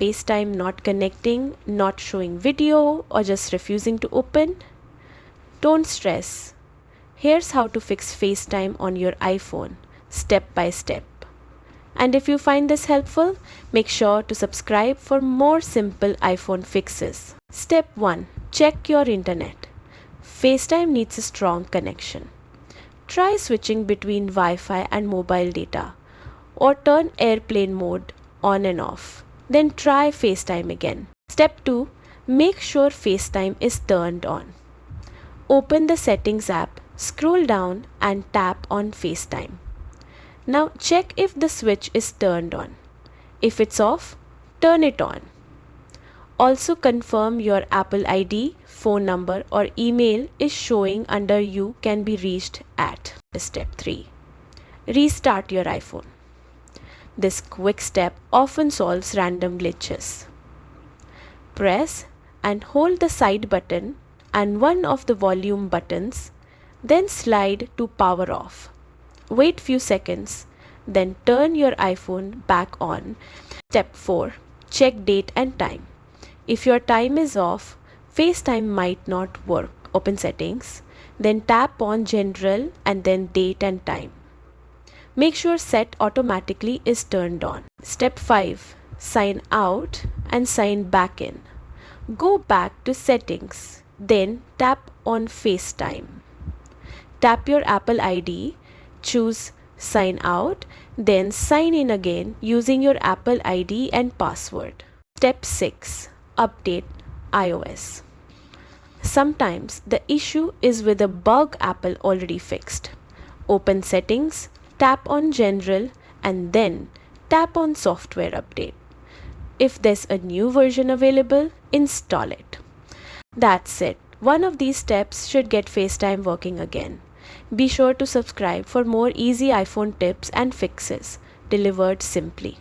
FaceTime not connecting, not showing video, or just refusing to open? Don't stress. Here's how to fix FaceTime on your iPhone, step by step. And if you find this helpful, make sure to subscribe for more simple iPhone fixes. Step 1. Check your internet. FaceTime needs a strong connection. Try switching between Wi-Fi and mobile data, or turn airplane mode on and off. Then try FaceTime again. Step 2. Make sure FaceTime is turned on. Open the Settings app, scroll down and tap on FaceTime. Now check if the switch is turned on. If it's off, turn it on. Also confirm your Apple ID, phone number or email is showing under you can be reached at. Step 3. Restart your iPhone. This quick step often solves random glitches. Press and hold the side button and one of the volume buttons, then slide to power off. Wait few seconds, then turn your iPhone back on. Step 4. Check date and time. If your time is off, FaceTime might not work. Open Settings, then tap on General and then Date and Time. Make sure Set Automatically is turned on. Step 5. Sign out and sign back in. Go back to Settings, then tap on FaceTime. Tap your Apple ID, choose Sign Out, then sign in again using your Apple ID and password. Step 6. Update iOS. Sometimes the issue is with a bug Apple already fixed. Open Settings, tap on General and then tap on Software Update. If there's a new version available, install it. That's it. One of these steps should get FaceTime working again. Be sure to subscribe for more easy iPhone tips and fixes delivered simply.